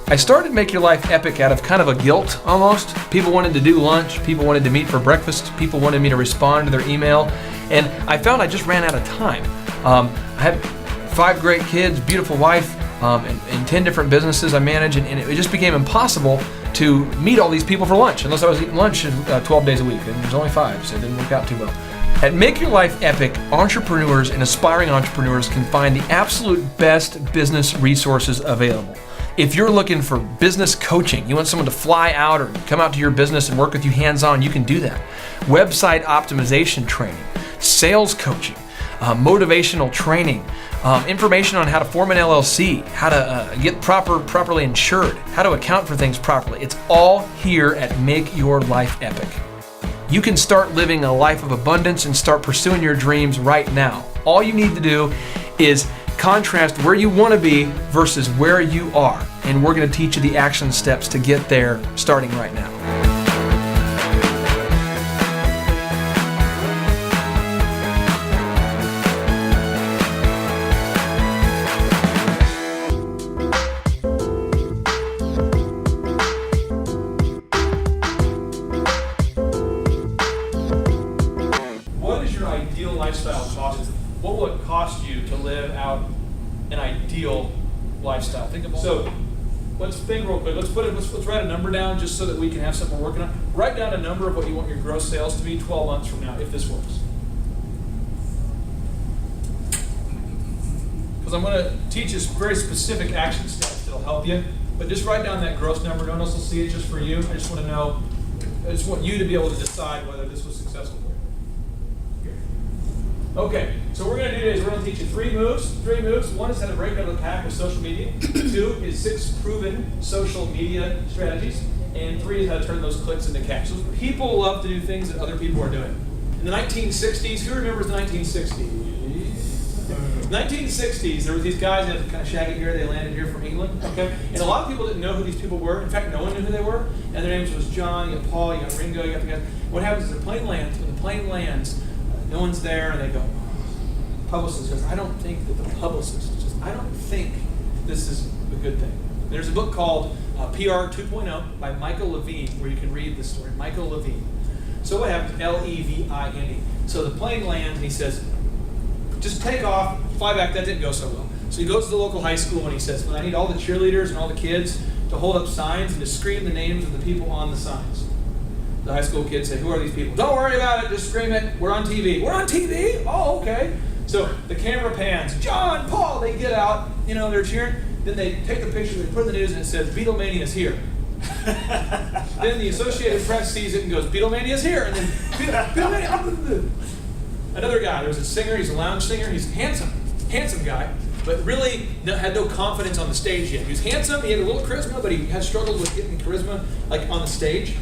I started Make Your Life Epic out of kind of a guilt almost. People wanted to do lunch, people wanted to meet for breakfast, people wanted me to respond to their email, and I found I just ran out of time. I had 5 great kids, beautiful wife, and 10 different businesses I manage, and it just became impossible to meet all these people for lunch, unless I was eating lunch 12 days a week, and there's only 5, so it didn't work out too well. At Make Your Life Epic, entrepreneurs and aspiring entrepreneurs can find the absolute best business resources available. If you're looking for business coaching, you want someone to fly out or come out to your business and work with you hands-on, you can do that. Website optimization training, sales coaching, motivational training, information on how to form an LLC, how to get properly insured, how to account for things properly. It's all here at Make Your Life Epic. You can start living a life of abundance and start pursuing your dreams right now. All you need to do is contrast where you want to be versus where you are. And we're going to teach you the action steps to get there starting right now. What is your ideal lifestyle cost? What will it cost you to live out an ideal lifestyle? Think about so. Let's think real quick. Let's write a number down just so that we can have something we're working on. Write down a number of what you want your gross sales to be 12 months from now, if this works. Because I'm going to teach you very specific action steps that'll help you. But just write down that gross number. No one else will see it, just for you. I just want to know. I just want you to be able to decide whether this was successful for you. Okay, so what we're going to do today is we're going to teach you 3 moves. 3 moves. 1 is how to break out of the pack with social media. 2 is 6 proven social media strategies. And 3 is how to turn those clicks into cash. So people love to do things that other people are doing. In the 1960s, who remembers the 1960s? 1960s, there were these guys that had kind of shaggy hair. They landed here from England. Okay, and a lot of people didn't know who these people were. In fact, no one knew who they were. And their names was John. You got Paul. You got Ringo. You got the guys. What happens is the plane lands. When the plane lands, no one's there, and they go. Publicist goes, I don't think that the publicist just. I don't think this is a good thing. There's a book called PR 2.0 by Michael Levine where you can read this story. Michael Levine. So what happens? Levine. So the plane lands, and he says, just take off, fly back. That didn't go so well. So he goes to the local high school and he says, well, I need all the cheerleaders and all the kids to hold up signs and to scream the names of the people on the signs. The high school kids say, who are these people? Don't worry about it, just scream it. We're on TV. We're on TV? Oh, okay. So the camera pans, John, Paul, they get out, they're cheering. Then they take the picture, they put it in the news, and it says, Beatlemania's here. Then the Associated Press sees it and goes, Beatlemania's here. And then, Beatlemania. Another guy, there was a singer, he's a lounge singer, he's handsome guy, but really had no confidence on the stage yet. He was handsome, he had a little charisma, but he had struggled with getting charisma like on the stage.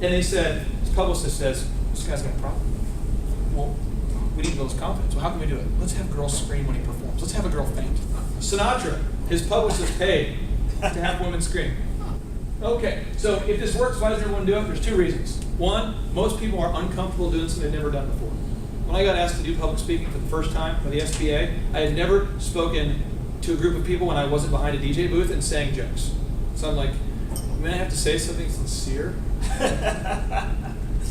And they said, his publicist says, this guy's got a problem. Well, we need to build his confidence. Well, how can we do it? Let's have girls scream when he performs. Let's have a girl faint. Sinatra, his publicist paid to have women scream. Okay, so if this works, why does everyone do it? There's 2 reasons. 1, most people are uncomfortable doing something they've never done before. When I got asked to do public speaking for the first time by the SBA, I had never spoken to a group of people when I wasn't behind a DJ booth and saying jokes. So I'm like, I have to say something sincere?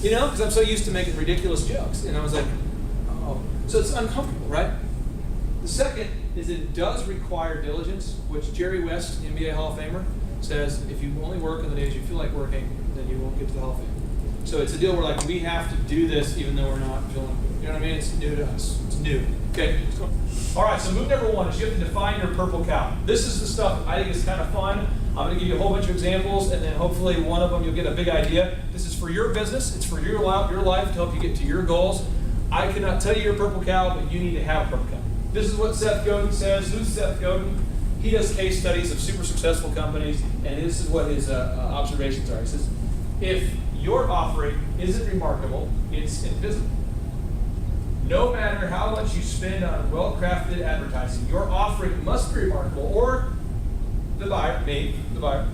Because I'm so used to making ridiculous jokes. And I was like, oh. So it's uncomfortable, right? The second is it does require diligence, which Jerry West, NBA Hall of Famer, says if you only work on the days you feel like working, then you won't get to the Hall of Fame. So it's a deal where we have to do this even though we're not feeling, you know what I mean? It's new to us. It's new. Okay. All right, so move number 1 is you have to define your purple cow. This is the stuff I think is kind of fun. I'm going to give you a whole bunch of examples, and then hopefully one of them you'll get a big idea. This is for your business. It's for your life to help you get to your goals. I cannot tell you your purple cow, but you need to have a purple cow. This is what Seth Godin says. Who's Seth Godin? He does case studies of super successful companies, and this is what his observations are. He says, if your offering isn't remarkable, it's invisible. No matter how much you spend on well-crafted advertising, your offering must be remarkable, or the buyer, me, the buyer,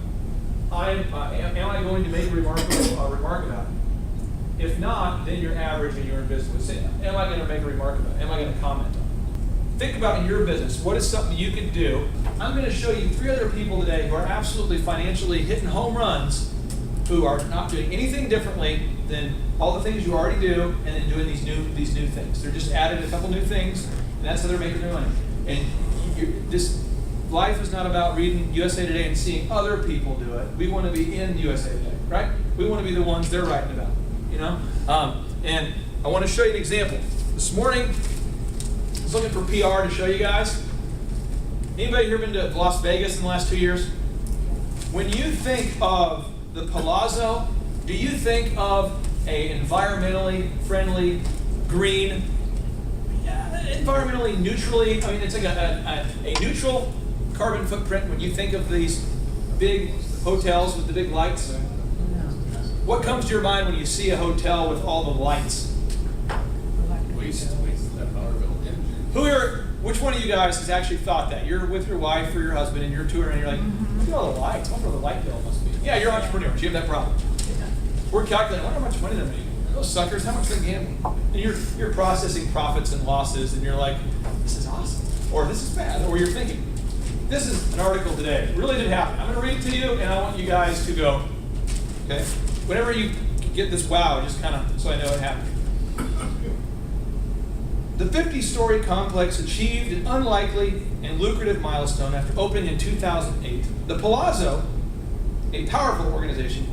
am I going to make a remark about it? If not, then you're average and you're invisible. Am I going to make a remark about it? Am I going to comment on it? think about in your business, what is something you can do? I'm going to show you 3 other people today who are absolutely financially hitting home runs, who are not doing anything differently than all the things you already do, and then doing these new things. They're just adding a couple new things, and that's how they're making their money. And this life is not about reading USA Today and seeing other people do it. We want to be in USA Today, right? We want to be the ones they're writing about, you know? And I want to show you an example. This morning, I was looking for PR to show you guys. Anybody here been to Las Vegas in the last 2 years? When you think of the Palazzo, do you think of a environmentally friendly, green, environmentally neutrally, I mean, it's like a neutral carbon footprint when you think of these big hotels with the big lights? What comes to your mind when you see a hotel with all the lights? Waste that power bill. Who here, which one of you guys has actually thought that? You're with your wife or your husband and you're touring and you're like, look at all the lights, I wonder what the light bill must be. Yeah, you're entrepreneurs, you have that problem. We're calculating, I wonder how much money they're making. Those suckers, how much they're gambling? And you're processing profits and losses and you're like, this is awesome. Or this is bad. Or you're thinking, this is an article today. It really did happen. I'm going to read it to you and I want you guys to go, okay? Whenever you get this wow, just kind of, so I know it happened. The 50-story complex achieved an unlikely and lucrative milestone after opening in 2008. The Palazzo, a powerful organization,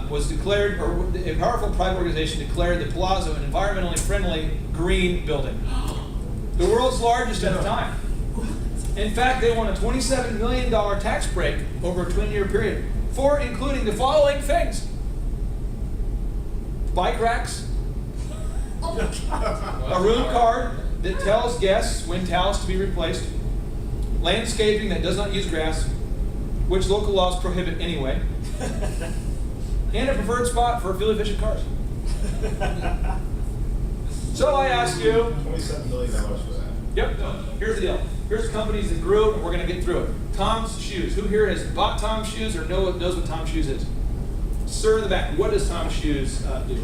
was declared, or a powerful private organization declared the Palazzo an environmentally friendly green building. The world's largest at the time. In fact, they won a $27 million tax break over a 20-year period for including the following things: bike racks, a room card that tells guests when towels to be replaced, landscaping that does not use grass, which local laws prohibit anyway, and a preferred spot for field efficient cars. So I ask you, $27 million for that. yep, here's the deal. Here's the companies that grew, and we're going to get through it. Tom's Shoes. Who here has bought Tom's Shoes or knows what Tom's Shoes is? Sir in the back, what does Tom's Shoes do?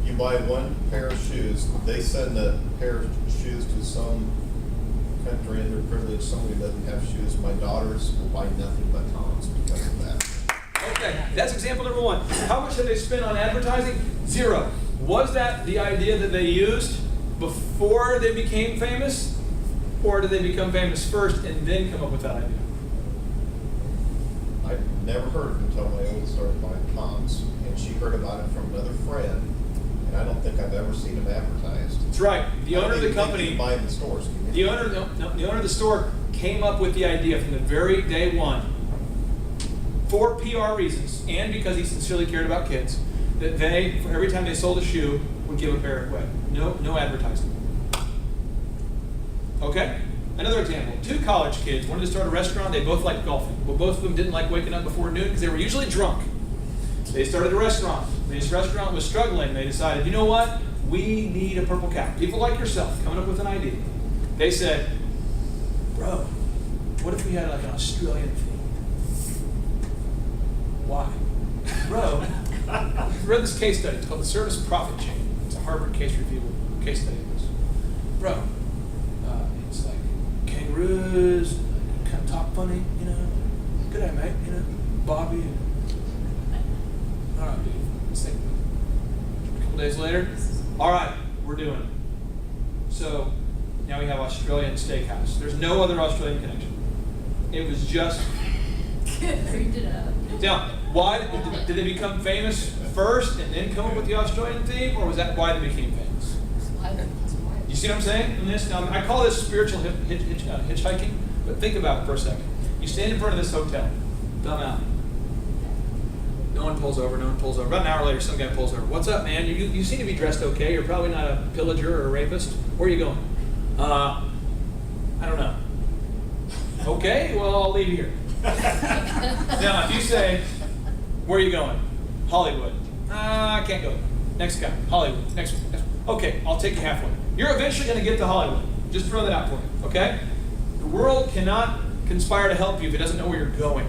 You buy one pair of shoes, they send a pair of shoes to some country and they're privileged, somebody doesn't have shoes. My daughters will buy nothing but Tom's because of that. Okay, that's example number 1. How much did they spend on advertising? 0. Was that the idea that they used before they became famous? Or did they become famous first and then come up with that idea? I never heard it until my oldest started buying Tom's, and she heard about it from another friend, and I don't think I've ever seen them advertised. That's right. The owner of the company, buy in the stores. the owner of the store came up with the idea from the very day one, for PR reasons, and because he sincerely cared about kids, that they, for every time they sold a shoe, would give a pair away. No advertising. Okay? Another example. 2 college kids wanted to start a restaurant. They both liked golfing. Well, both of them didn't like waking up before noon because they were usually drunk. They started a restaurant. This restaurant was struggling. They decided, you know what? We need a purple cow. People like yourself coming up with an idea. They said, bro, what if we had like an Australian theme? Why? Bro, I read this case study. It's called the Service Profit Chain. It's a Harvard case review case study. Bro, it's like kangaroos, kind of talk funny, you know. Good day, mate, you know. Bobby. All right, dude. Let's think. A couple days later, all right, we're doing it. So now we have Australian Steakhouse. There's no other Australian connection. It was just. Now, why did they become famous first and then come up with the Australian theme, or was that why they became famous? You see what I'm saying in this? Now, I call this spiritual hitchhiking, but think about it for a second. You stand in front of this hotel, dumb out. No one pulls over, About an hour later, some guy pulls over. What's up, man? You seem to be dressed okay. You're probably not a pillager or a rapist. Where are you going? I don't know. Okay, well, I'll leave you here. Now, if you say, where are you going? Hollywood. I can't go. Next guy, Hollywood. Next one. Okay, I'll take you halfway. You're eventually going to get to Hollywood. Just throw that out for you, okay? The world cannot conspire to help you if it doesn't know where you're going.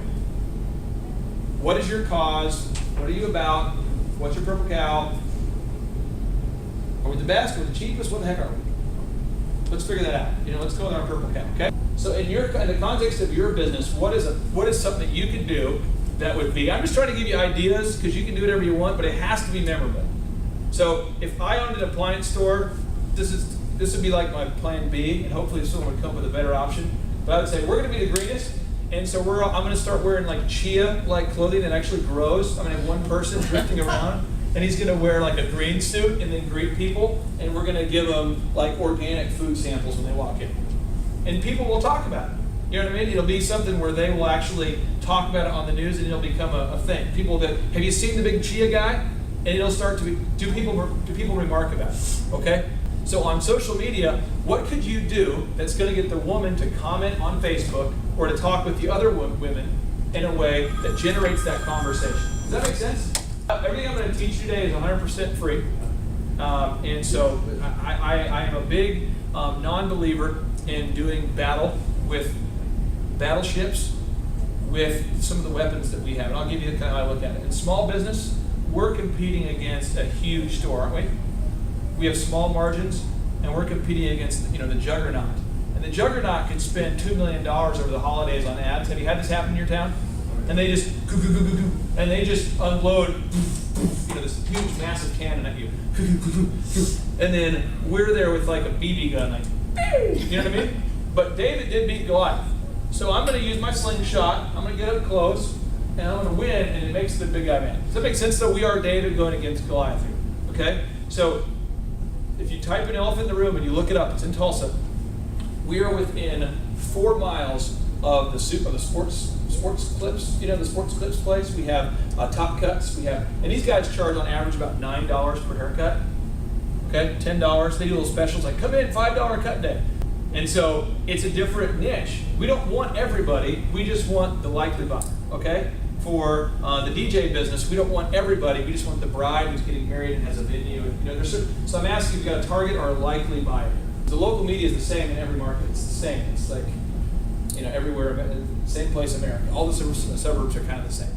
What is your cause? What are you about? What's your purple cow? Are we the best? Are we the cheapest? What the heck are we? Let's figure that out. Let's go with our purple cap, okay? So in the context of your business, what is something that you could do that would be, I'm just trying to give you ideas because you can do whatever you want, but it has to be memorable. So if I owned an appliance store, this would be like my plan B, and hopefully someone would come with a better option. But I would say, we're going to be the greenest, and so I'm going to start wearing like chia-like clothing that actually grows. I'm going to have one person drifting around, and he's going to wear like a green suit and then greet people, and we're going to give them like organic food samples when they walk in. And people will talk about it. You know what I mean? It'll be something where they will actually talk about it on the news, and it'll become a thing. Have you seen the big chia guy? And it'll start to be, do people remark about it, okay? So on social media, what could you do that's going to get the woman to comment on Facebook or to talk with the other women in a way that generates that conversation? Does that make sense? Everything I'm going to teach you today is 100% free. And so I am a big non-believer in doing battle with battleships with some of the weapons that we have. And I'll give you the kind of how I look at it. In small business, we're competing against a huge store, aren't we? We have small margins, and we're competing against the juggernaut. And the juggernaut could spend $2 million over the holidays on ads. Have you had this happen in your town? And they just and they just unload this huge massive cannon at you. And then we're there with like a BB gun, like, you know what I mean? But David did beat Goliath. So I'm going to use my slingshot, I'm going to get up close, and I'm going to win, and it makes the big guy mad. Does that make sense? So we are David going against Goliath here, okay? So if you type in elephant in the room and you look it up, it's in Tulsa. We are within 4 miles of the sports clips, the sports clips place. We have Top Cuts. And these guys charge on average about $9 per haircut. Okay, $10. They do little specials like come in, $5 cut day. And so it's a different niche. We don't want everybody. We just want the likely buyer. Okay. For the DJ business, we don't want everybody. We just want the bride who's getting married and has a venue. So I'm asking if you've got a target or a likely buyer. The local media is the same in every market. It's the same. It's like everywhere, same place in America. All the suburbs are kind of the same.